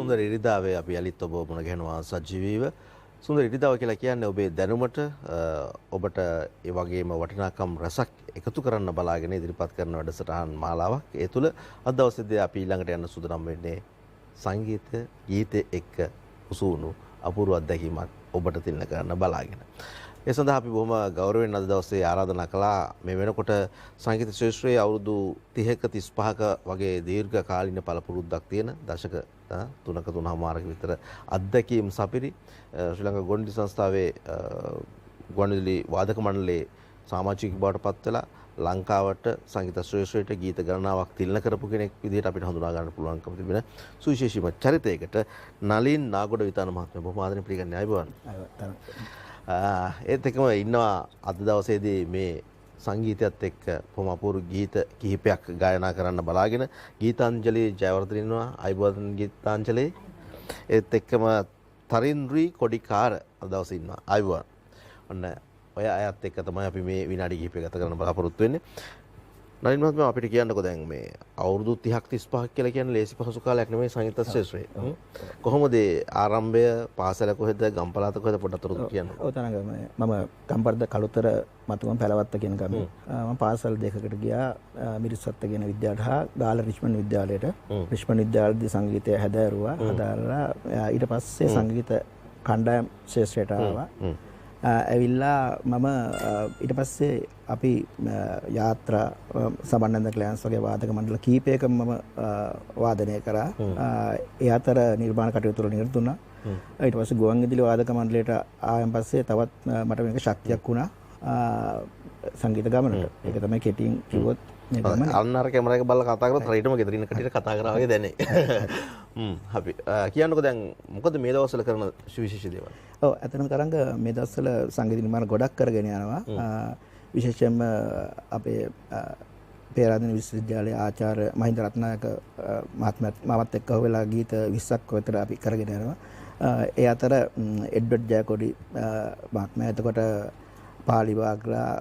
සුන්දර ඉරිදාවේ අපි යලිත් ඔබ මුණ ගැහෙනවා සජීවීව. සුන්දර ඉරිදාව කියලා කියන්නේ ඔබේ දැනුමට ඔබට ඒ වගේම වටිනාකම් රසක් එකතු කරන්න බලාගෙන ඉදිරිපත් කරන වැඩසටහන් මාලාවක්. ඒ තුල අද දවසේදී අපි ඊළඟට යන්න සූදානම් වෙන්නේ සංගීත ගීතේ එක්ක උසුණු අපූර්ව අත්දැකීමක් ඔබට තිලන කරන්න බලාගෙන. ඒ සඳහා අපි බොහොම ගෞරවයෙන් අද දවසේ ආරාධනා කළා මේ වෙනකොට සංගීත ශාස්ත්‍රයේ අවුරුදු 30ක 35ක වගේ දීර්ඝ කාලින පළපුරුද්දක් තියෙන දශක 3ක 3මාරක විතර අත්දැකීම් සපිරි ශ්‍රී ලංකා ගුවන්විදුලි සංස්ථාවේ ගුවන්විදුලි වාදක මණ්ඩලයේ සමාජික බවට පත් වෙලා ලංකාවට සංගීත ශ්‍රේෂ්ඨයට ගීත ගණනාවක් තිලන කරපු කෙනෙක් විදිහට අපිට හඳුනා ගන්න පුළුවන්කම තිබෙන සුවිශේෂීම චරිතයකට නලින් නාගොඩ විතාන මහත්මයා බොහොම ආදරෙන් පිළිගන්නේ ආයුබෝවන්. ඒත් එක්කම ඉන්නවා අද දවසේදී මේ සංගීතයත් එක්ක බොහොම අපූර්ව ගීත කිහිපයක් ගායනා කරන්න බලාගෙන ගීතාංජලි ජයවර්ධන ඉන්නවා ආයුබෝවන් ගීතාංජලි. ඒත් එක්කම තරින්ද්‍රි කොඩිකාර අද දවසේ ඉන්නවා ආයුබෝවන්. ඔන්න ඔය අයත් එක්ක තමයි අපි මේ විනාඩි කිහිපයක් ගත කරන්න බලාපොරොත්තු වෙන්නේ. නලින් මහත්මයා අපිට කියන්නකෝ දැන් මේ අවුරුදු 30ක් 35ක් කියලා කියන්නේ ලේසි පහසු කාලයක් නෙමෙයි සංගීත ශාස්ත්‍රයේ. කොහොමද ආරම්භය පාසල කොහෙද ගම්පලාත කොහෙද පොඩ්ඩක් අතුරු කියන්න. ඔව් තරංග මම ගම්පරද කළුතර මතුගම පැලවත්ත කියන ගමේ මම පාසල් දෙකකට ගියා මිරිස්සත්ත කියන විද්‍යාලයට හා ගාල්ල රිච්මන්ඩ් විද්‍යාලයට. රිච්මන්ඩ් විද්‍යාලයේදී සංගීතය හැදෑරුවා. හදාලා ඊට පස්සේ සංගීත කණ්ඩායම් ශාස්ත්‍රයට ආවා. ඇවිල්ලා මම ඊට පස්සේ අපි යාත්‍රා සම්බන්ධ ක්ලයන්ස් වගේ වාදක මණ්ඩල කීපයකම මම වාදනය කරා. ඒ අතර නිර්මාණ කටයුතු වල නිරත වුණා. ඊට පස්සේ ගුවන්විදුලි වාදක මණ්ඩලයට ආයන් පස්සේ තවත් මට මේක ශක්තියක් වුණා සංගීත ගමනට. ඒක තමයි කෙටියෙන් කිව්වොත් මේ ගමන. අන්නර කැමරාවක බලලා කතා කරලා හරියටම ගෙදර ඉන්න කටියට කතා කරා වගේ දැනේ. අපි කියන්නකෝ දැන් මොකද මේ දවස්වල කරන සුවිශේෂී දේවල්? ඔව් ඇත්තටම තරංග මේ දවස්වල සංගීත නිර්මාණ ගොඩක් කරගෙන යනවා. විශේෂයෙන්ම අපේ පේරාදෙණිය විශ්වවිද්‍යාලයේ ආචාර්ය මහින්ද රත්නායක මහත්මයාත් එක්ක වෙලා ගීත 20ක් විතර අපි කරගෙන යනවා. ඒ අතර එඩ්වඩ් ජයකොඩි මහත්මයා එතකොට පාලි වාග්ලා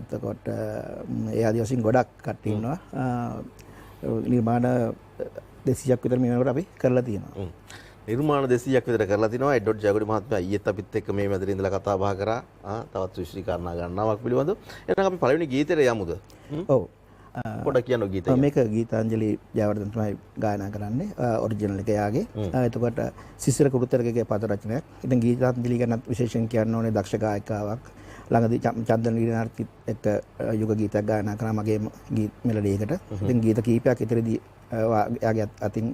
එතකොට ඒ ආදී වශයෙන් ගොඩක් කට්ටිය ඉන්නවා. නිර්මාණ 200ක් විතර මේ වෙනකොට අපි කරලා තියෙනවා. නිර්මාණ 200ක් විතර කරලා තිනවා. එඩ්වඩ් ජයකොඩි මහත්මයා ඊයේත් අපිත් එක්ක මේ මැදට ඉඳලා කතා බහ කරා. තවත් විශ්ලී කාරණා ගන්නවක් පිළිබඳව. එහෙනම් අපි පළවෙනි ගීතේට යමුද? ඔව්. පොඩ්ඩක් කියන්න ගීතය. මේක ගීතාංජලි ජයවර්ධන තමයි ගායනා කරන්නේ. ඔරිජිනල් එක යාගේ. එතකොට සිසිර කුරුතරගේ පද රචනයක්. ඉතින් ගීතාංජලි ගැන විශේෂයෙන් කියන්න ඕනේ දක්ෂ ගායිකාවක්. ළඟදී චන්දන ලීනාර්තිත් එක්ක යුග ගීතයක් ගායනා කරා මගේ ගීත මෙලඩියකට. ඉතින් ගීත කීපයක් ඉදිරියේදී යාගේ අතින්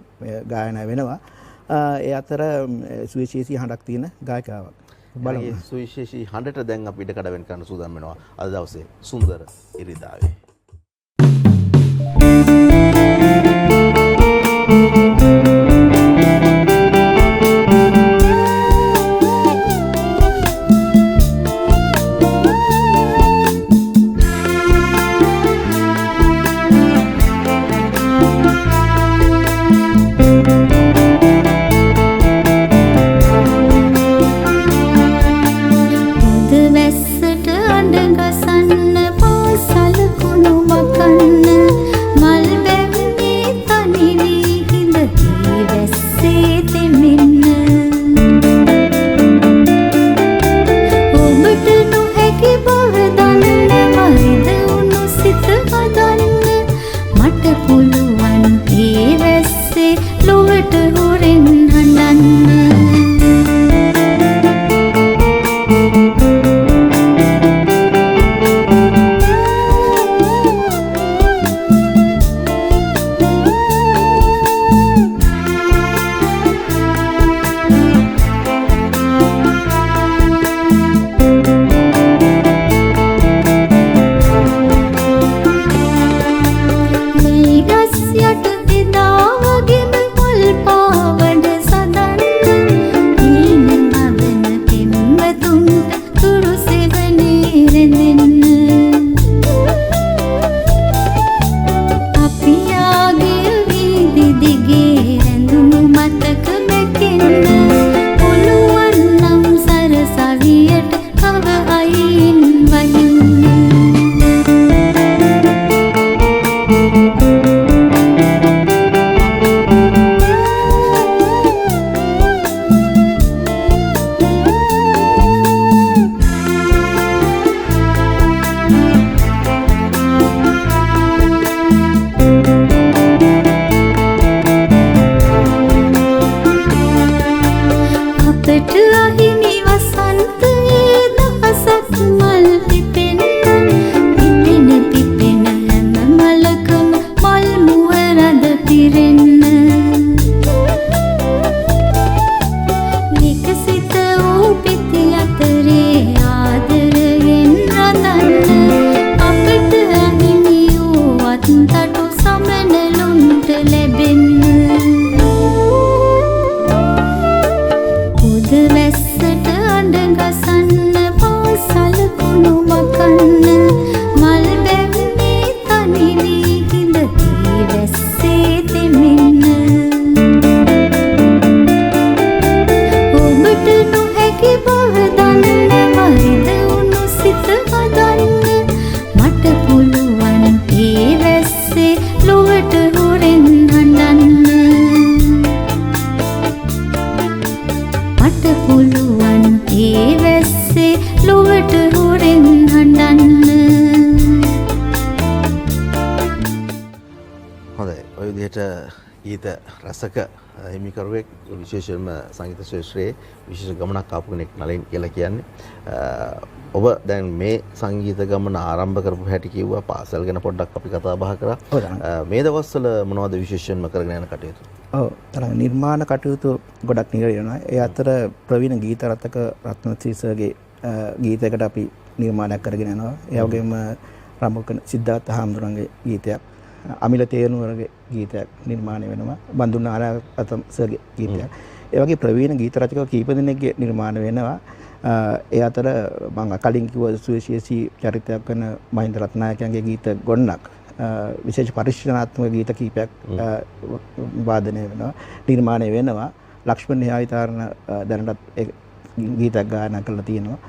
ගායනා වෙනවා. ඒ අතර සුවිශේෂී හඬක් තියෙන ගායිකාවක්. බලමු. සුවිශේෂී හඬට දැන් අපි ඉඩ කඩ වෙන කරන්න සූදානම් වෙනවා අද දවසේ සුන්දර ඉරිදාවේ. වැස්සට අඬ ගසන්න පාසල කුණ ගීත රසක හිමිකරුවෙක් විශේෂයෙන්ම සංගීත ශාස්ත්‍රයේ විශේෂ ගමනක් ආපු කෙනෙක් නලින් කියලා කියන්නේ. ඔබ දැන් මේ සංගීත ගමන ආරම්භ කරපු හැටි කිව්වා, පාසල් ගැන පොඩ්ඩක් අපි කතා බහ කරා. මේ දවස්වල මොනවද විශේෂයෙන්ම කරගෙන යන කටයුතු? ඔව් තරම් නිර්මාණ කටයුතු ගොඩක් නිරයනවා. ඒ අතර ප්‍රවීණ ගීත රචක රත්නශ්‍රීසර්ගේ ගීතයකට අපි නිර්මාණයක් කරගෙන යනවා. ඒ වගේම රාමකන සිද්ධාර්ථ හාමුදුරන්ගේ ගීතයක්, අමිල තේරුණුවරගේ ගීතයක් නිර්මාණය වෙනවා. බඳුන් ආරාතම් සර්ගේ ගීතයක්. ඒ වගේ ප්‍රවීණ ගීත රචකව කීප දෙනෙක්ගේ නිර්මාණ වෙනවා. ඒ අතර මම කලින් කිව්ව සුවිශේෂී චරිතයක් වෙන මහින්ද රත්නායකයන්ගේ ගීත ගොන්නක්, විශේෂ පරිශීලනාත්මක ගීත කීපයක් වාදනය වෙනවා, නිර්මාණය වෙනවා. ලක්ෂ්මන් න්‍යායතරණ දැනටත් ගීතයක් ගායනා කරලා තියෙනවා.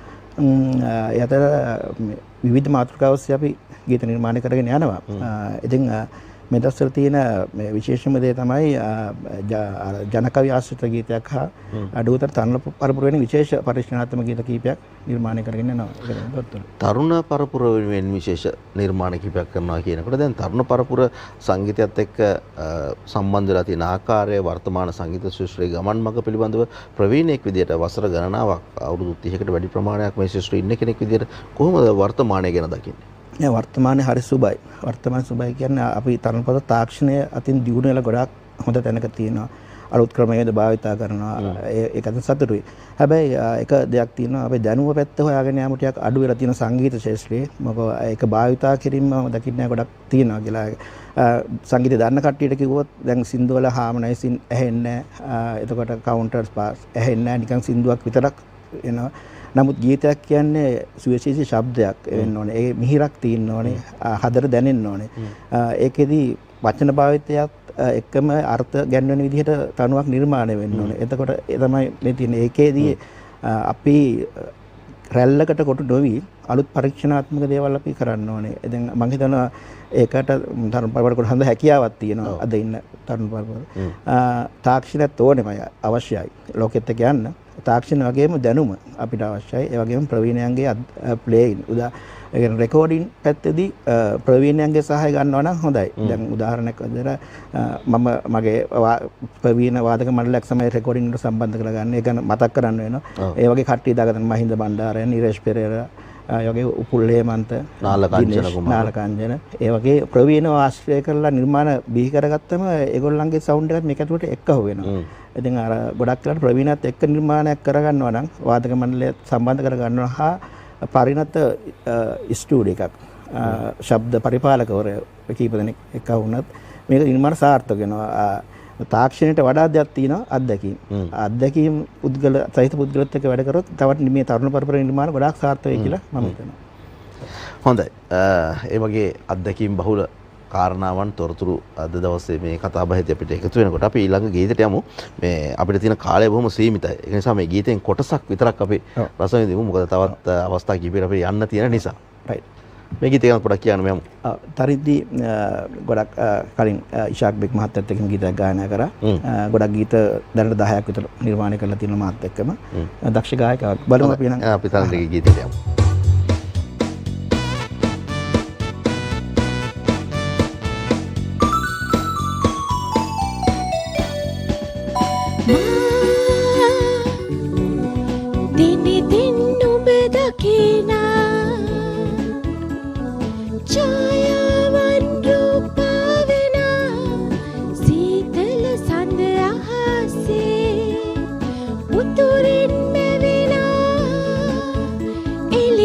ඒ අතර විවිධ මාතෘකා ඔස්සේ අපි ගීත නිර්මාණය කරගෙන යනවා. ඉතින් මේ දවස්වල තියෙන මේ විශේෂම දේ තමයි ජනකවි ආශ්‍රිත ගීතයක් හා අඩුවතර තරුණ පරපුර වෙන විශේෂ පරිශීලනාත්මක ගීත කීපයක් නිර්මාණය කරගෙන යනවා. තරුණ පරපුර වෙනුවෙන් විශේෂ නිර්මාණ කීපයක් කරනවා කියනකොට දැන් තරුණ පරපුර සංගීතයත් එක්ක සම්බන්ධ වෙලා තියෙන ආකාරය, වර්තමාන සංගීත ශාස්ත්‍රයේ ගමන් මඟ පිළිබඳව ප්‍රවීණයෙක් විදියට වසර ගණනාවක් අවුරුදු 30කට වැඩි ප්‍රමාණයක් මේ ශාස්ත්‍රයේ ඉන්න කෙනෙක් විදියට කොහොමද වර්තමානය ගැන දකින්නේ? වර්තමානයේ හරි සුබයි. වර්තමාන සුබයි කියන්නේ අපි තරුණ පොත තාක්ෂණය අතින් දියුණු වෙලා ගොඩාක් හොඳ තැනක තියෙනවා. අලුත් ක්‍රමවේද භාවිතා කරනවා. ඒකත් සතුටුයි. හැබැයි එක දෙයක් තියෙනවා, අපි දැනුම පැත්ත හොයාගෙන යාම ටිකක් අඩු වෙලා තියෙන සංගීත ශාස්ත්‍රයේ. මොකද ඒක භාවිතා කිරීම දකින්න ගොඩක් තියෙනවා කියලා. සංගීතය දන්න කට්ටියට කිව්වොත් දැන් සින්දු වල හාමනයිසින් ඇහෙන්නේ නැහැ. එතකොට කවුන්ටර්ස් පාස් ඇහෙන්නේ නැහැ. නිකන් සින්දුවක් විතරක් එනවා. නමුත් ගීතයක් කියන්නේ සුවිශේෂී ශබ්දයක් වෙන්න ඕනේ. ඒ මිහිරක් තියෙන්න ඕනේ. හදර දැනෙන්න ඕනේ. ඒකෙදි වචන භාවිතයත් එක්කම අර්ථ ගැන්වෙන විදිහට තනුවක් නිර්මාණය වෙන්න ඕනේ. එතකොට ඒ තමයි මේ තියෙන්නේ. ඒකෙදී අපි රැල්ලකට කොට නොවි අලුත් පරීක්ෂණාත්මක දේවල් අපි කරන්න ඕනේ. දැන් මම හිතනවා ඒකට තරුණ පරපුරට හොඳ හැකියාවක් තියෙනවා අද ඉන්න තරුණ පරපුර. තාක්ෂණයත් ඕනෙමයි, අවශ්‍යයි ලෝකෙත් එක්ක යන්න. තාක්ෂණ වගේම දැනුම අපිට අවශ්‍යයි. ඒ වගේම ප්‍රවීණයන්ගේ ප්ලේයින් රෙකෝඩින් පැත්තේදී ප්‍රවීණයන්ගේ සහාය ගන්නවා නම් හොඳයි. දැන් උදාහරණයක් විදිහට මම මගේ ප්‍රවීණ වාදක මණ්ඩලයක් සමග රෙකෝඩින් වලට සම්බන්ධ කරගන්න. ඒක මතක් කරන්න වෙනවා. ඒ වගේ කට්ටිය දාගන්න මහින්ද බණ්ඩාරයන්, නිරේෂ් පෙරේරා, ඒ වගේ උපුල් හේමන්ත, නාලකංජන, ඒ වගේ ප්‍රවීණව ආශ්‍රය කරලා නිර්මාණ බිහි කරගත්තම ඒගොල්ලන්ගේ සවුන්ඩ් එකත් මේක ඇතුළට එක්කහුව වෙනවා. ඉතින් අර ගොඩක් වෙලාට ප්‍රවීණත් එක්ක නිර්මාණයක් කරගන්නවා නම් වාදක මණ්ඩලයත් සම්බන්ධ කරගන්නවා හා පරිණත ස්ටුඩියෝ එකක්, ශබ්ද පරිපාලකවරය කීප දෙනෙක් එක්ක වුණත් මේක නිර්මාණ සාර්ථක වෙනවා. තාක්ෂණයට වඩා දෙයක් තියෙනවා අත්දැකීම්. අත්දැකීම් පුද්ගල සහිත පුද්ගලත් එක්ක වැඩ කරොත් තවත් මේ තරුණ පරපුර නිර්මාණ ගොඩාක් සාර්ථක වෙයි කියලා මම හිතනවා. හොඳයි. ඒ වගේ අත්දැකීම් බහුල කාරණාවන් තොරතුරු අද දවසේ මේ කතා බහෙදී අපිට එකතු වෙනකොට අපි ඊළඟ ගීතයට යමු. මේ අපිට තියෙන කාලය බොහොම සීමිතයි. ඒ නිසා මේ ගීතෙන් කොටසක් විතරක් අපි රස විඳිමු. මොකද තවත් අවස්ථා කිහිපයකට අපි යන්න තියෙන නිසා. රයිට්. මේ ගීතය ගැන පොඩ්ඩක් කියන්න මෙමු. තරිද්දී ගොඩක් කලින් ඉෂාක් බෙක් මහත්තයත් එක්ක ගීතයක් ගායනා කරා. ගොඩක් ගීත දැනට 10ක් විතර නිර්මාණය කරලා තියෙනවා මාත් එක්කම. දක්ෂ ගායකයෙක්. බලමු අපි නම් අපි තරඟ ගීතයට යමු. Ele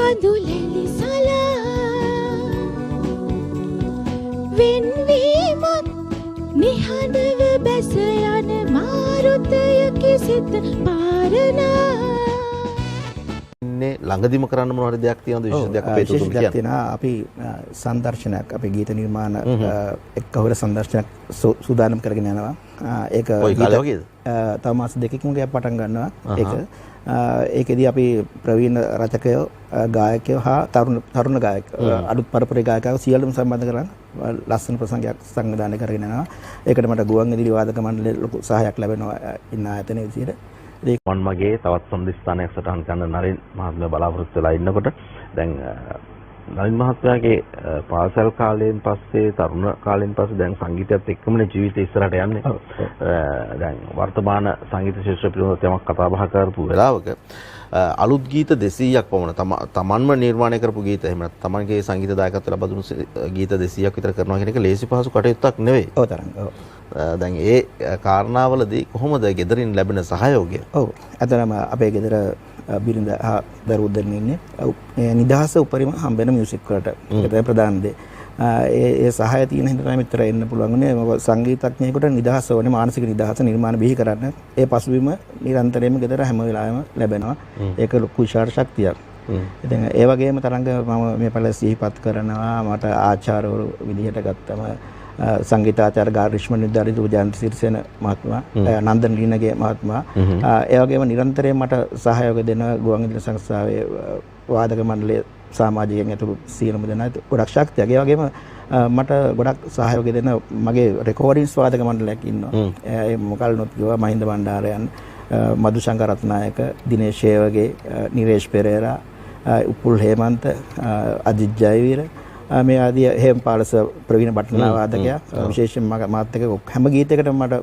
කඳුලෙලි සලා වෙන්වීමත් නිහඬව බැස යන මාරුතයකි සිත පාරනා ළඟදිම කරන්න මොන හරි දෙයක් තියෙනවද විශේෂ දෙයක් අපේ තුතුන් කියන්නේ? තියෙනවා. අපි සංදර්ශනයක් අපි ගීත නිර්මාණ එක්කවර සංදර්ශනයක් සූදානම් කරගෙන යනවා. ඒක කොයි කාලේ වගේද? තව මාස දෙකකින් වගේ පටන් ගන්නවා. ඒකෙදී අපි ප්‍රවීණ රචකයෝ ගායකයෝ හා තරුණ ගායකයෝ අලුත් පරපුරේ ගායකයෝ සියල්ලම සම්බන්ධ කරලා ලස්සන ප්‍රසංගයක් සංවිධානය කරගෙන යනවා. ඒකට මට ගුවන්විදුලි වාදක මණ්ඩලයේ ලොකු සහායක් ලැබෙනවා ඉන්න ආයතනයේ විදිහට. මන් මගේ තවත් සම්දිස්ථානයක් සටහන් කරන්න නලින් මහත්මයා බලාපොරොත්තු වෙලා ඉන්නකොට දැන් නලින් මහත්මයාගේ පාසල් කාලයෙන් පස්සේ තරුණ කාලයෙන් පස්සේ දැන් සංගීතයත් එක්කමනේ ජීවිතේ ඉස්සරහට යන්නේ. දැන් වර්තමාන සංගීත ශාස්ත්‍ර පිළිබඳව යමක් කතා බහ කරපු වෙලාවක අලුත් ගීත 200ක් පමණ තමන්ම නිර්මාණය කරපු ගීත එහෙම නැත්නම් තමන්ගේ සංගීත දායකත්වය ලබා දුණු ගීත 200ක් විතර කරනවා කියන එක ලේසි පහසු කටයුත්තක් නෙවෙයි. ඔව් තරම්. ඔව්. දැන් ඒ කාරණාවලදී කොහොමද ගෙදරින් ලැබෙන සහයෝගය? ඔව්. අතරම අපේ ගෙදර බිරිඳ දරුවෝ දෙන්න ඉන්නේ. නිදහස උපරිම හම්බෙන මියුසික් වලට. ඒක තමයි ප්‍රධාන දේ. ඒ සහාය තියෙන හින්දා තමයි මෙතර එන්න පුළුවන් වුණේ. මොකද සංගීතඥයෙකුට නිදහස ඕනේ, මානසික නිදහස නිර්මාණ බිහි කරන්න. ඒ පසුබිම නිරන්තරයෙන්ම ගෙදර හැම වෙලාවෙම ලැබෙනවා. ඒක ලොකු විශාල ශක්තියක්. ඉතින් ඒ වගේම තරංග මම මේ පළ සිහිපත් කරනවා මට ආචාර්යවරු විදිහට ගත්තම සංගීතාචාර්ය ගාරිෂ්මන් විද්‍යාලයේ ජයන්ත සිරිසේන මහත්මයා, නන්දන රීනගේ මහත්මයා, ඒ වගේම නිරන්තරයෙන් මට සහයෝගය දෙන ගුවන්විදුලි සංස්ථාවේ වාදක මණ්ඩලයේ සමාජිකයන් ඇතුළු සියලුම දෙනා ගොඩක් ශක්තියක්. ඒ වගේම මට ගොඩක් සහයෝගය දෙන මගේ රෙකෝඩින්ස් වාදක මණ්ඩලයක් ඉන්නවා. ඒ මොකල්නොත් කිව්වා මහින්ද බණ්ඩාරයන්, මදුශංකර රත්නායක, දිනේෂ් හේවගේ, නිරේෂ් පෙරේරා, උපුල් හේමන්ත, අජිත් ජයවීර මේ ආදී හේම්පාලස ප්‍රවීණ බටනලා වාදකයා විශේෂයෙන් මාත් එක්ක හැම ගීතයකටම මට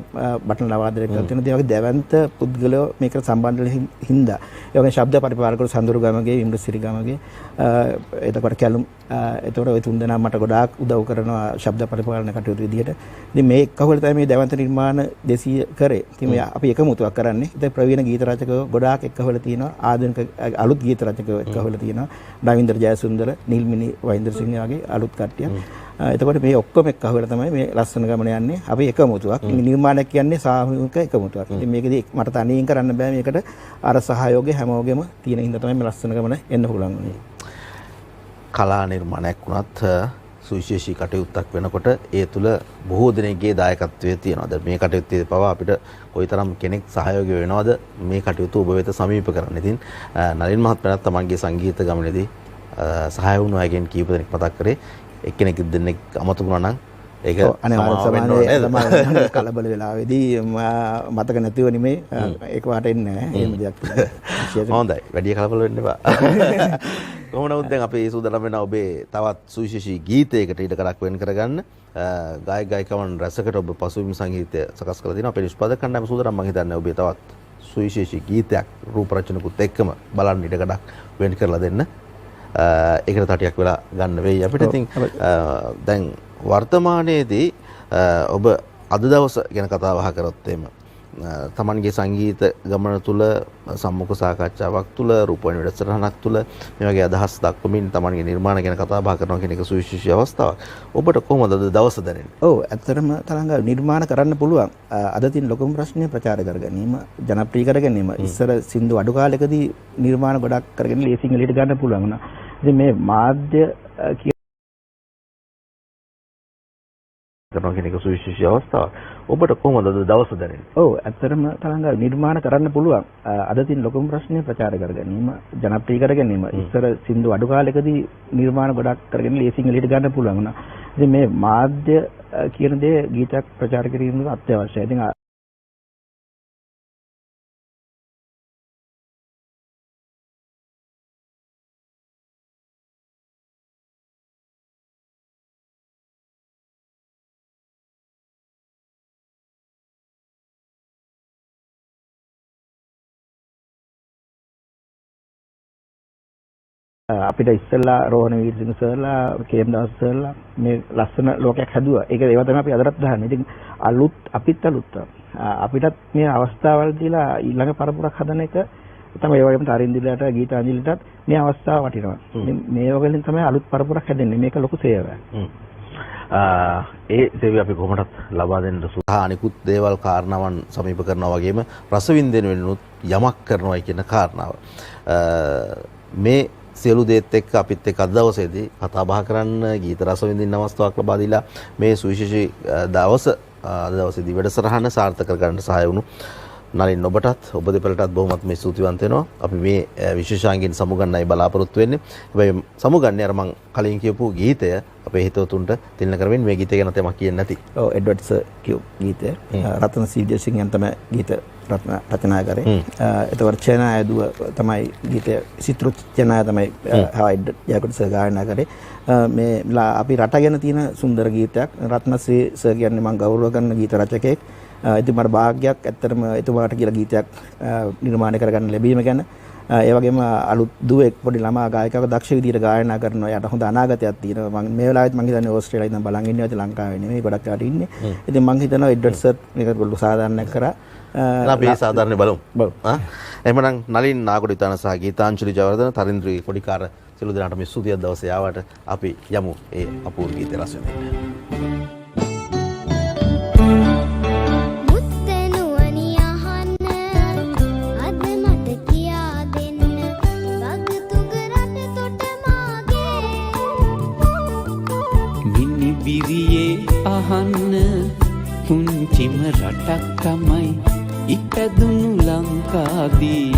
බටනලා වාදනය කරලා තියෙනවා. ඒ වගේ දැවැන්ත පුද්ගලයෝ මේකට සම්බන්ධ වෙන හින්දා ඒ වගේ ශබ්ද පරිපාලකවරු සඳුරු ගමගේ, ඉම්රසිරි ගමගේ, එතකොට කැලුම්, එතකොට ওই තුන්දෙනා මට ගොඩාක් උදව් කරනවා ශබ්ද පරිපාලන කටයුතු විදිහට. ඉතින් මේ එක්කවල තමයි මේ දැවැන්ත නිර්මාණ 200 කරේ. ඉතින් මේ අපි එකමුතුවක් කරන්නේ. ඉතින් ප්‍රවීණ ගීත රචකයෝ ගොඩාක් එක්කවල තියෙනවා. ආධුනික අලුත් ගීත රචකයෝ එක්කවල තියෙනවා. නවීන්ද්‍ර ජයසුන්දර, නිල්මිනි වයින්දර්සිංහ වගේ අලුත් කට්ටිය. එතකොට මේ ඔක්කොම එක්කහුවලා තමයි මේ ලස්සන ගමන යන්නේ. අපි එකමුතුවක්. නිර්මාණයක් කියන්නේ සාමූහික එකමුතුවක්. ඉතින් මේකදී මට තනියෙන් කරන්න බෑ. මේකට අර සහයෝගය හැමෝගෙම තියෙන හින්දා තමයි මේ ලස්සන ගමන එන්න පුළුවන් වුනේ. කලා නිර්මාණයක් වුණත් සුවිශේෂී කටයුත්තක් වෙනකොට ඒ තුල බොහෝ දෙනෙක්ගේ දායකත්වය තියෙනවා. දැන් මේ කටයුත්තේ පවා අපිට කොයිතරම් කෙනෙක් සහයෝගය වෙනවද මේ කටයුතු ඔබ වෙත සමීප කරන්න. ඉතින් නලින් මහත්මයාත් තමන්ගේ සංගීත ගමනේදී සහාය වුණු අයගෙන් කීප දෙනෙක් මතක් කරේ. එක්කෙනෙක් දෙන්නෙක් අමතක වුණා නම් ඒක අනේ කලබල වෙලාවේදී මතක නැතිව නෙමෙයි ඒක වාට එන්නේ නැහැ. එහෙම දෙයක් තියෙනවා. හොඳයි. වැඩි කලබල වෙන්න එපා. කොහොම නමුත් දැන් අපි සූදානම් වෙනවා ඔබේ තවත් සුවිශේෂී ගීතයකට ඉඩකඩක් වෙන් කරගන්න. ගායක ගායිකවන් රසකට ඔබ පසුබිම් සංගීතය සකස් කරලා තිනවා. අපේ නිෂ්පාදක කණ්ඩායම සූදානම්. මම හිතන්නේ ඔබේ තවත් සුවිශේෂී ගීතයක් රූප රචනකුත් එක්කම බලන්න ඉඩකඩක් වෙන් කරලා දෙන්න. ඒකට තටියක් වෙලා ගන්න වෙයි අපිට. ඉතින් දැන් වර්තමානයේදී ඔබ අද දවස ගැන කතා බහ කරොත් එහෙම තමන්ගේ සංගීත ගමන තුළ සම්මුඛ සාකච්ඡාවක් තුළ රූපවාහිනී වැඩසටහනක් තුළ මේ වගේ අදහස් දක්වමින් තමන්ගේ නිර්මාණ ගැන කතා බහ කරනවා කියන එක සුවිශේෂී අවස්ථාවක්. ඔබට කොහොමද අද දවස දැනෙන්නේ? ඔව් ඇත්තටම තරංග නිර්මාණ කරන්න පුළුවන්. අද තියෙන ලොකුම ප්‍රශ්නේ ප්‍රචාර කර ගැනීම, ජනප්‍රිය කර ගැනීම. ඉස්සර සින්දු අඩු කාලෙකදී නිර්මාණ ගොඩක් කරගෙන ලේසියෙන් එළියට ගන්න පුළුවන් වුණා. ඉතින් මේ මාධ්‍ය කරනවා කියන එක සුවිශේෂී අවස්ථාවක්. ඔබට කොහොමද අද දවස දැනෙන්නේ? ඔව් ඇත්තටම තරංග නිර්මාණ කරන්න පුළුවන්. අද තියෙන ලොකුම ප්‍රශ්නේ ප්‍රචාර කර ගැනීම, ජනප්‍රිය කර ගැනීම. ඉස්සර සින්දු අඩු කාලෙකදී නිර්මාණ ගොඩක් කරගෙන ලේසියෙන් එළියට ගන්න පුළුවන් වුණා. ඉතින් මේ මාධ්‍ය කියන දේ ගීතයක් ප්‍රචාර කිරීම අත්‍යවශ්‍යයි. ඉතින් අපිට ඉස්සෙල්ලා රෝහණ වීරසිංහ සර්ලා, කේම් දාස් සර්ලා මේ ලස්සන ලෝකයක් හැදුවා. ඒක ඒවා තමයි අපි අදටත් දාන්නේ. ඉතින් අපිත් අලුත් අපිටත් මේ අවස්ථාවල් දීලා ඊළඟ පරපුරක් හදන එක තමයි ඒ වගේම තරින්දිලට ගීතාංජලිටත් මේ අවස්ථාව වටිනවා. මේ වගේලින් තමයි අලුත් පරපුරක් හැදෙන්නේ. මේක ලොකු සේවයක්. ඒ සේවය අපි කොහොමදත් ලබා දෙන්න සහ අනිකුත් දේවල් කාරණාවන් සමීප කරනවා වගේම රසවින්දන වෙනුත් යමක් කරනවා කියන කාරණාව. මේ සියලු දේත් එක්ක අපිත් එක්ක අද දවසේදී කතා බහ කරන්න ගීත රස විඳින්න අවස්ථාවක් ලබා දීලා මේ සුවිශේෂී අද දවසේදී වැඩසටහන සාර්ථක කරගන්න සහාය වුණු නලින් ඔබටත් ඔබ දෙපළටත් බොහොමත් මේ ස්තුතිවන්ත වෙනවා. අපි මේ විශේෂාංගින් සමුගන්නයි බලාපොරොත්තු වෙන්නේ. හැබැයි සමුගන්නේ අර මම කලින් කියපු ගීතය අපේ හිතවතුන්ට තිලන කරමින් මේ ගීතය ගැන තමයි කියන්නේ නැති. ඔව් එඩ්වඩ් සර් කියු ගීතය. රතන සීජසිංහයන් තමයි ගීත රචනා කරේ. එතකොට චේනා ඇදුව තමයි ගීතය සිත්‍රුත් චේනා තමයි හයිඩ් යකට සර් ගායනා කරේ. මේ අපි රට ගැන තියෙන සුන්දර ගීතයක්. රත්නශ්‍රී සර් කියන්නේ මම ගෞරව කරන ගීත රචකයෙක්. ඉතින් මට භාග්‍යයක් ඇත්තටම එතුමාට කියලා ගීතයක් නිර්මාණය කරගන්න ලැබීම ගැන. ඒ වගේම අලුත් දුවෙක් පොඩි ළමා ගායකයෙක් දක්ෂ විදියට ගායනා කරනවා. යට හොඳ අනාගතයක් තියෙනවා. මම මේ වෙලාවෙත් මම හිතන්නේ ඕස්ට්‍රේලියාවේ ඉඳන් බලන් ඉන්නේ නැති ලංකාවේ නෙමෙයි ගොඩක් යාට ඉන්නේ. ඉතින් මම හිතනවා එඩ්වඩ් සර් මේක පොඩි සාධාරණයක් කරා. අපි සාධාරණ බලමු. එහෙමනම් නලින් නාගොඩ විතාන සහ ගීතාංජලි ජයවර්ධන තරින්ද්‍රී කොඩිකාර සියලු දෙනාට මේ සුදිය දවසේ ආවට අපි යමු ඒ අපූර්ව ගීත රස විඳින්න. අහන්න පුංචිම රටක් තමයි ඉපැදුණු ලංකාදීපේ.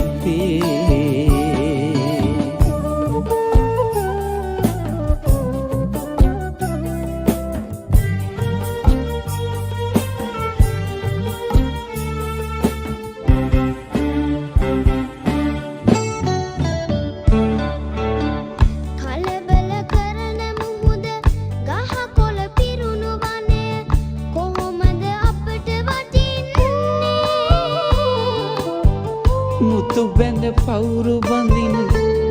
මුතු බැඳ පවුරු බඳින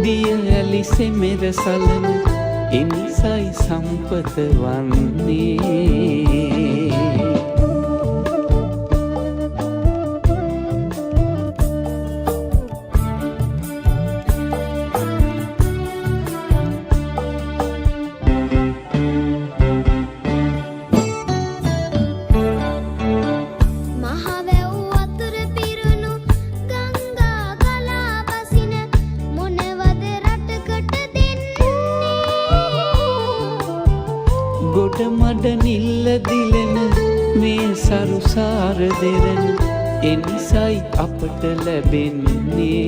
දිය ඇලි සෙමෙර සලන එනිසයි සම්පත වන්නේ. ගොඩ මඩ නිල්ල දිලෙන මේ සරුසාර දෙරන එනිසයි අපට ලැබෙන්නේ.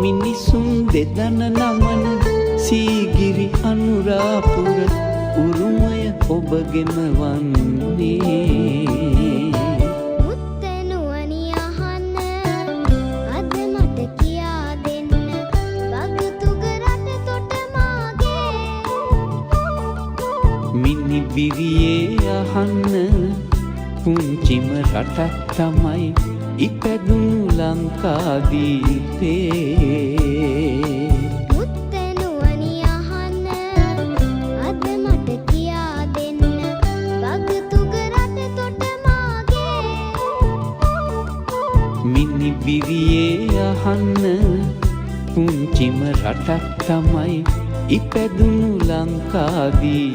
මිනිසුන් දෙදන නමන සීගිරි අනුරාපුර උරුමය ඔබගෙම වන්නේ. මුත්තනුවනි අහන්න අද මට කියා දෙන්න වගතුග රට තොට මාගේ. මිනි බිරියේ අහන්න පුංචිම රටක් තමයි ඉපැදුණු ලංකාදීපේ. මුත්තනුවනි අහන්න අද මට කියා දෙන්න වගතුග රට තොට මාගේ. මිනි බිරියේ අහන්න පුංචිම රටක් තමයි ඉපැදුණු ලංකාදීපේ.